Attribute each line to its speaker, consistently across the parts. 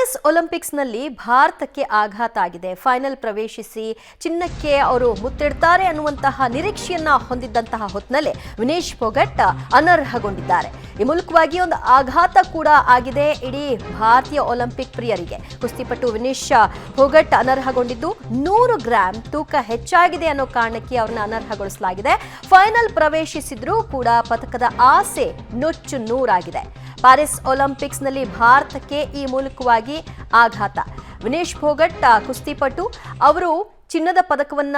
Speaker 1: Paris ಒಲಿಂಪಿಕ್ಸ್ನಲ್ಲಿ ಭಾರತಕ್ಕೆ ಆಘಾತ ಆಗಿದೆ. ಫೈನಲ್ ಪ್ರವೇಶಿಸಿ ಚಿನ್ನಕ್ಕೆ ಅವರು ಮುತ್ತಿಡ್ತಾರೆ ಅನ್ನುವಂತಹ ನಿರೀಕ್ಷೆಯನ್ನ ಹೊಂದಿದ್ದಂತಹ ಹೊತ್ತಿನಲ್ಲೇ ವಿನೇಶ್ ಫೋಗಟ್ ಅನರ್ಹಗೊಂಡಿದ್ದಾರೆ. ಈ ಮೂಲಕವಾಗಿ ಒಂದು ಆಘಾತ ಕೂಡ ಆಗಿದೆ ಇಡೀ ಭಾರತೀಯ ಒಲಿಂಪಿಕ್ ಪ್ರಿಯರಿಗೆ. ಕುಸ್ತಿಪಟು ವಿನೇಶ್ ಫೋಗಟ್ ಅನರ್ಹಗೊಂಡಿದ್ದು 100 ಗ್ರಾಂ ತೂಕ ಹೆಚ್ಚಾಗಿದೆ ಅನ್ನೋ ಕಾರಣಕ್ಕೆ ಅವರನ್ನ ಅನರ್ಹಗೊಳಿಸಲಾಗಿದೆ. ಫೈನಲ್ ಪ್ರವೇಶಿಸಿದ್ರೂ ಕೂಡ ಪದಕದ ಆಸೆ ನುಚ್ಚು ನೂರಾಗಿದೆ. ಪ್ಯಾರಿಸ್ ಒಲಿಂಪಿಕ್ಸ್ನಲ್ಲಿ ಭಾರತಕ್ಕೆ ಈ ಮೂಲಕವಾಗಿ ಆಘಾತ. ವಿನೇಶ್ ಫೋಗಟ್ ಕುಸ್ತಿಪಟು ಅವರು ಚಿನ್ನದ ಪದಕವನ್ನ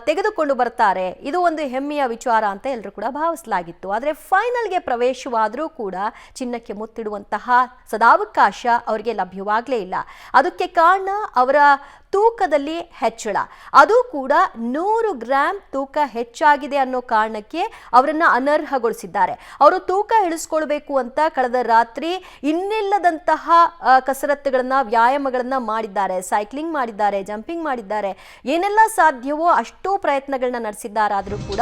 Speaker 1: ತೆಗೆದುಕೊಂಡು ಬರ್ತಾರೆ. ಇದು ಒಂದು ಹೆಮ್ಮೆಯ ವಿಚಾರ ಅಂತ ಎಲ್ಲರೂ ಕೂಡ ಭಾವಿಸಲಾಗಿತ್ತು. ಆದರೆ ಫೈನಲ್ಗೆ ಪ್ರವೇಶವಾದರೂ ಕೂಡ ಚಿನ್ನಕ್ಕೆ ಮುತ್ತಿಡುವಂತಹ ಸದಾವಕಾಶ ಅವರಿಗೆ ಲಭ್ಯವಾಗಲೇ ಇಲ್ಲ. ಅದಕ್ಕೆ ಕಾರಣ ಅವರ ತೂಕದಲ್ಲಿ ಹೆಚ್ಚಳ. ಅದು ಕೂಡ 100 ಗ್ರಾಂ ತೂಕ ಹೆಚ್ಚಾಗಿದೆ ಅನ್ನೋ ಕಾರಣಕ್ಕೆ ಅವರನ್ನ ಅನರ್ಹಗೊಳಿಸಿದ್ದಾರೆ. ಅವರು ತೂಕ ಇಳಿಸ್ಕೊಳ್ಬೇಕು ಅಂತ ಕಳೆದ ರಾತ್ರಿ ಇನ್ನಿಲ್ಲದಂತಹ ಕಸರತ್ತುಗಳನ್ನ ವ್ಯಾಯಾಮಗಳನ್ನ ಮಾಡಿದ್ದಾರೆ. ಸೈಕ್ಲಿಂಗ್ ಮಾಡಿದ್ದಾರೆ, ಜಂಪಿಂಗ್ ಮಾಡಿದ್ದಾರೆ, ಏನೆಲ್ಲ ಸಾಧ್ಯವೋ ಅಷ್ಟೋ ಪ್ರಯತ್ನಗಳನ್ನ ನಡೆಸಿದ್ದಾರಾದರೂ ಕೂಡ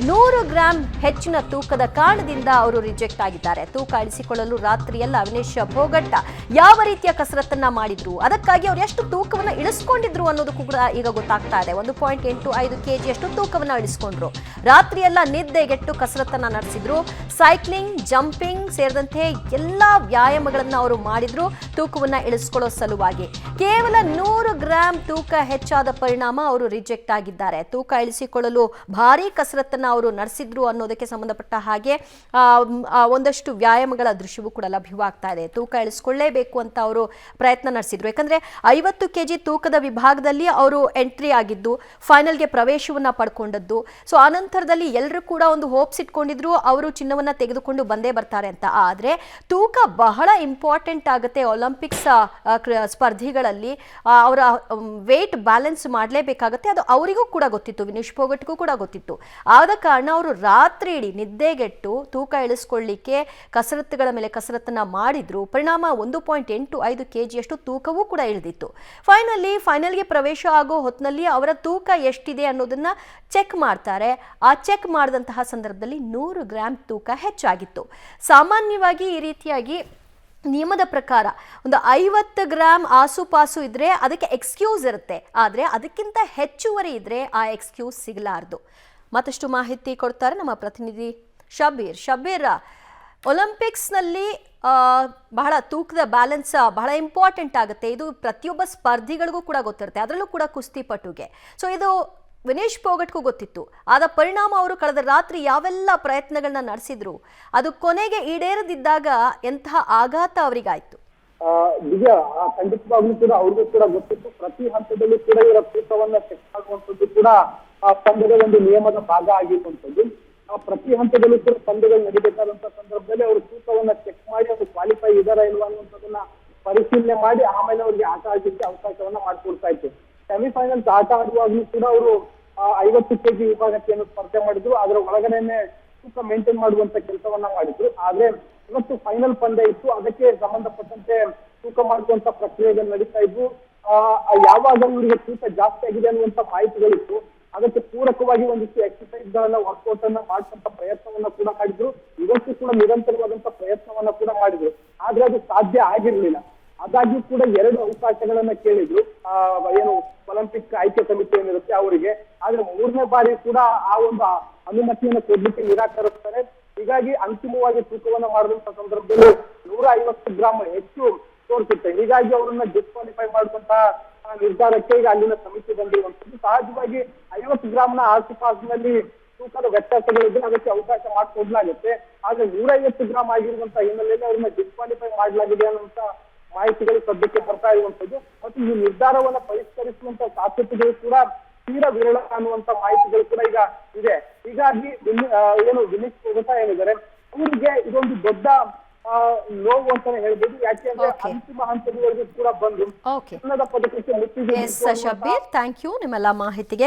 Speaker 1: 100 ಗ್ರಾಂ ಹೆಚ್ಚಿನ ತೂಕದ ಕಾರಣದಿಂದ ಅವರು ರಿಜೆಕ್ಟ್ ಆಗಿದ್ದಾರೆ. ತೂಕ ಇಳಿಸಿಕೊಳ್ಳಲು ರಾತ್ರಿಯೆಲ್ಲ ವಿನೇಶ್ ಫೋಗಟ್ ಯಾವ ರೀತಿಯ ಕಸರತ್ತನ್ನ ಮಾಡಿದ್ರು, ಅದಕ್ಕಾಗಿ ಅವರು ಎಷ್ಟು ತೂಕವನ್ನ ಇಳಿಸ್ಕೊಂಡಿದ್ರು ಅನ್ನೋದು ಕೂಡ ಈಗ ಗೊತ್ತಾಗ್ತಾ ಇದೆ. 1.85 kg ಅಷ್ಟು ತೂಕವನ್ನ ಇಳಿಸ್ಕೊಂಡ್ರು. ರಾತ್ರಿಯೆಲ್ಲ ನಿದ್ದೆಗೆಟ್ಟು ಕಸರತ್ತನ್ನ ನಡೆಸಿದ್ರು. ಸೈಕ್ಲಿಂಗ್, ಜಂಪಿಂಗ್ ಸೇರಿದಂತೆ ಎಲ್ಲಾ ವ್ಯಾಯಾಮಗಳನ್ನ ಅವರು ಮಾಡಿದ್ರು ತೂಕವನ್ನ ಇಳಿಸ್ಕೊಳ್ಳೋ ಸಲುವಾಗಿ. ಕೇವಲ 100 ಗ್ರಾಂ ತೂಕ ಹೆಚ್ಚಾದ ಪರಿಣಾಮ ಅವರು ರಿಜೆಕ್ಟ್ ಆಗಿದ್ದಾರೆ. ತೂಕ ಇಳಿಸಿಕೊಳ್ಳಲು ಭಾರಿ ಕಸರತ್ತನ್ನ ಅವರು ನಡೆಸಿದ್ರು ಅನ್ನೋದಕ್ಕೆ ಸಂಬಂಧಪಟ್ಟ ಹಾಗೆ ಒಂದಷ್ಟು ವ್ಯಾಯಾಮಗಳ ದೃಶ್ಯವೂ ಕೂಡ ಲಭ್ಯವಾಗ್ತಾ ಇದೆ. ತೂಕ ಇಳಿಸ್ಕೊಳ್ಳೇಬೇಕು ಅಂತ ಅವರು ಪ್ರಯತ್ನ ನಡೆಸಿದ್ರು. ಯಾಕಂದ್ರೆ 50 kg ತೂಕದ ವಿಭಾಗದಲ್ಲಿ ಅವರು ಎಂಟ್ರಿ ಆಗಿದ್ದು, ಫೈನಲ್ಗೆ ಪ್ರವೇಶವನ್ನ ಪಡ್ಕೊಂಡದ್ದು. ಸೊ ಆನಂತರದಲ್ಲಿ ಎಲ್ಲರೂ ಕೂಡ ಒಂದು ಹೋಪ್ಸ್ ಇಟ್ಕೊಂಡಿದ್ರು ಅವರು ಚಿನ್ನವನ್ನ ತೆಗೆದುಕೊಂಡು ಬಂದೇ ಬರ್ತಾರೆ ಅಂತ. ಆದ್ರೆ ತೂಕ ಬಹಳ ಇಂಪಾರ್ಟೆಂಟ್ ಆಗುತ್ತೆ ಒಲಿಂಪಿಕ್ಸ್ ಸ್ಪರ್ಧೆಗಳಲ್ಲಿ. ಅವರ ವೇಟ್ ಬ್ಯಾಲೆನ್ಸ್ ಮಾಡಲೇಬೇಕಾಗುತ್ತೆ. ಅದು ಅವರಿಗೂ ಕೂಡ ಗೊತ್ತಿತ್ತು, ವಿನೇಶ್ ಫೋಗಟ್ಗೂ ಕೂಡ ಗೊತ್ತಿತ್ತು. ಆದ ಕಾರಣ ಅವರು ರಾತ್ರಿ ಇಡೀ ನಿದ್ದೆಗೆಟ್ಟು ತೂಕ ಇಳಿಸ್ಕೊಳ್ಳಿಕ್ಕೆ ಕಸರತ್ತುಗಳ ಮೇಲೆ ಕಸರತ್ತನ್ನ ಮಾಡಿದ್ರು. ಪರಿಣಾಮ 1.85 kg ಅಷ್ಟು ತೂಕವೂ ಕೂಡ ಇಳಿದಿತ್ತು. ಫೈನಲ್ಗೆ ಪ್ರವೇಶ ಆಗೋ ಹೊತ್ತಿನಲ್ಲಿ ಅವರ ತೂಕ ಎಷ್ಟಿದೆ ಅನ್ನೋದನ್ನ ಚೆಕ್ ಮಾಡ್ತಾರೆ. ಆ ಚೆಕ್ ಮಾಡಿದಂತಹ ಸಂದರ್ಭದಲ್ಲಿ 100 ಗ್ರಾಂ ತೂಕ ಹೆಚ್ಚಾಗಿತ್ತು. ಸಾಮಾನ್ಯವಾಗಿ ಈ ರೀತಿಯಾಗಿ ನಿಯಮದ ಪ್ರಕಾರ ಒಂದು 50 ಗ್ರಾಂ ಆಸುಪಾಸು ಇದ್ರೆ ಅದಕ್ಕೆ ಎಕ್ಸ್ಕ್ಯೂಸ್ ಇರುತ್ತೆ. ಆದರೆ ಅದಕ್ಕಿಂತ ಹೆಚ್ಚುವರಿ ಇದ್ರೆ ಆ ಎಕ್ಸ್ಕ್ಯೂಸ್ ಸಿಗಲಾರದು. ಮತ್ತಷ್ಟು ಮಾಹಿತಿ ಕೊಡ್ತಾರೆ ನಮ್ಮ ಪ್ರತಿನಿಧಿ ಶಬೀರ್. ಒಲಿಂಪಿಕ್ಸ್ನಲ್ಲಿ ಬಹಳ ತೂಕದ ಬ್ಯಾಲೆನ್ಸ್ ಬಹಳ ಇಂಪಾರ್ಟೆಂಟ್ ಆಗುತ್ತೆ. ಇದು ಪ್ರತಿಯೊಬ್ಬ ಸ್ಪರ್ಧಿಗಳಿಗೂ ಕೂಡ ಗೊತ್ತಿರುತ್ತೆ, ಅದರಲ್ಲೂ ಕೂಡ ಕುಸ್ತಿಪಟುಗೆ. ಸೊ ಇದು ವಿನೇಶ್ ಫೋಗಟ್ಗೂ ಗೊತ್ತಿತ್ತು. ಆದ ಪರಿಣಾಮ ಅವರು ಕಳೆದ ರಾತ್ರಿ ಯಾವೆಲ್ಲ ಪ್ರಯತ್ನಗಳನ್ನ ನಡೆಸಿದ್ರು, ಅದು ಕೊನೆಗೆ ಈಡೇರದಿದ್ದಾಗ ಎಂತಹ ಆಘಾತ ಅವರಿಗಾಯ್ತು.
Speaker 2: ದಿವ್ಯಾ, ಖಂಡಿತವಾಗ್ಲೂ ಕೂಡ ಅವ್ರಿಗೂ ಕೂಡ ಗೊತ್ತಿತ್ತು. ಪ್ರತಿ ಹಂತದಲ್ಲೂ ಕೂಡ ಇವರ ತೂಕವನ್ನ ಚೆಕ್ ಮಾಡುವಂಥದ್ದು ಕೂಡ ಪಂದ್ಯದ ಒಂದು ನಿಯಮದ ಭಾಗ ಆಗಿರುವಂಥದ್ದು. ಪ್ರತಿ ಹಂತದಲ್ಲೂ ಕೂಡ ಪಂದ್ಯಗಳು ನಡೀಬೇಕಾದಂತ ಸಂದರ್ಭದಲ್ಲಿ ಅವರು ತೂಕವನ್ನ ಚೆಕ್ ಮಾಡಿ ಅವರು ಕ್ವಾಲಿಫೈ ಇದಾರ ಇಲ್ವಾ ಅನ್ನುವಂಥದ್ದನ್ನ ಪರಿಶೀಲನೆ ಮಾಡಿ ಆಮೇಲೆ ಅವ್ರಿಗೆ ಆಟ ಆಡಲಿಕ್ಕೆ ಅವಕಾಶವನ್ನ ಮಾಡ್ಕೊಡ್ತಾ ಇತ್ತು. ಸೆಮಿಫೈನಲ್ಸ್ ಆಟ ಆಡುವಾಗ್ಲೂ ಕೂಡ ಅವರು 50 kg ವಿಭಾಗಕ್ಕೆ ಸ್ಪರ್ಧೆ ಮಾಡಿದ್ರು. ಅದರ ಒಳಗಡೆನೆ ತೂಕ ಮೇಂಟೈನ್ ಮಾಡುವಂತ ಕೆಲಸವನ್ನ ಮಾಡಿದ್ರು. ಆದ್ರೆ ಇವತ್ತು ಫೈನಲ್ ಪಂದ್ಯ ಇತ್ತು, ಅದಕ್ಕೆ ಸಂಬಂಧಪಟ್ಟಂತೆ ತೂಕ ಮಾಡುವಂತ ಪ್ರಕ್ರಿಯೆಗಳು ನಡೀತಾ ಇದ್ವು. ಯಾವಾಗ ಇವರಿಗೆ ತೂಕ ಜಾಸ್ತಿ ಆಗಿದೆ ಅನ್ನುವಂತ ಮಾಹಿತಿಗಳಿತ್ತು, ಅದಕ್ಕೆ ಪೂರಕವಾಗಿ ಒಂದಿಷ್ಟು ಎಕ್ಸರ್ಸೈಸ್ ಗಳನ್ನ ವರ್ಕೌಟ್ ಅನ್ನ ಮಾಡುವಂತ ಪ್ರಯತ್ನವನ್ನ ಕೂಡ ಮಾಡಿದ್ರು. ಇವತ್ತು ಕೂಡ ನಿರಂತರವಾದಂತ ಪ್ರಯತ್ನವನ್ನ ಕೂಡ ಮಾಡಿದ್ರು. ಆದ್ರೆ ಅದು ಸಾಧ್ಯ ಆಗಿರ್ಲಿಲ್ಲ. ಆದಾಗ್ಯೂ ಕೂಡ 2 ಅವಕಾಶಗಳನ್ನ ಕೇಳಿದ್ರು ಏನು ಒಲಿಂಪಿಕ್ ಆಯ್ಕೆ ಸಮಿತಿ ಏನಿರುತ್ತೆ ಅವರಿಗೆ. ಆದ್ರೆ 3ನೇ ಬಾರಿ ಕೂಡ ಆ ಒಂದು ಅನುಮತಿಯನ್ನು ಕೊಡ್ಲಿಕ್ಕೆ ನಿರಾಕರಿಸ್ತಾರೆ. ಹೀಗಾಗಿ ಅಂತಿಮವಾಗಿ ತೂಕವನ್ನ ಮಾಡಿದಂತ ಸಂದರ್ಭದಲ್ಲಿ 150 ಗ್ರಾಂ ಹೆಚ್ಚು ತೋರಿಸುತ್ತೆ. ಹೀಗಾಗಿ ಅವರನ್ನ ಡಿಸ್ಕ್ವಾಲಿಫೈ ಮಾಡುವಂತಹ ನಿರ್ಧಾರಕ್ಕೆ ಈಗ ಅಲ್ಲಿನ ಸಮಿತಿ ಬಂದಿರುವಂತದ್ದು. ಸಹಜವಾಗಿ 50 ಗ್ರಾಂನ ಆಸುಪಾಸಿನಲ್ಲಿ ತೂಕದ ವ್ಯತ್ಯಾಸಗಳಿದ್ರೆ ಅದಕ್ಕೆ ಅವಕಾಶ ಮಾಡಿಕೊಡ್ಲಾಗುತ್ತೆ. ಆದ್ರೆ 150 ಗ್ರಾಂ ಆಗಿರುವಂತಹ ಹಿನ್ನೆಲೆಯಲ್ಲಿ ಅವ್ರನ್ನ ಡಿಸ್ಕ್ವಾಲಿಫೈ ಮಾಡಲಾಗಿದೆ ಅನ್ನುವಂತ ಮಾಹಿತಿಗಳು ಸದ್ಯಕ್ಕೆ ಬರ್ತಾ ಇರುವಂತದ್ದು. ಮತ್ತು ಈ ನಿರ್ಧಾರವನ್ನ ಪರಿಷ್ಕರಿಸುವಂತ ಸಾಧ್ಯತೆಗಳು ಕೂಡ ತೀರಾ ವಿರಳ ಅನ್ನುವಂತ ಮಾಹಿತಿಗಳು ಕೂಡ ಈಗ ಇದೆ. ಹೀಗಾಗಿ ಏನು ವಿನೇಶ್ ಫೋಗಟ್ ಏನಿದ್ದಾರೆ ಅವರಿಗೆ ಇದೊಂದು ದೊಡ್ಡ ನೋವು ಅಂತಾನೆ ಹೇಳ್ಬೋದು. ಯಾಕೆಂದ್ರೆ ಅಂತಿಮ ಹಂತದವರೆಗೂ ಕೂಡ ಬಂದು ಚಿನ್ನದ ಪದಕಕ್ಕೆ ಮುತ್ತಿಗೆ.
Speaker 1: ಶಬೀರ್, ಥ್ಯಾಂಕ್ ಯು ನಿಮ್ಮೆಲ್ಲ ಮಾಹಿತಿಗೆ.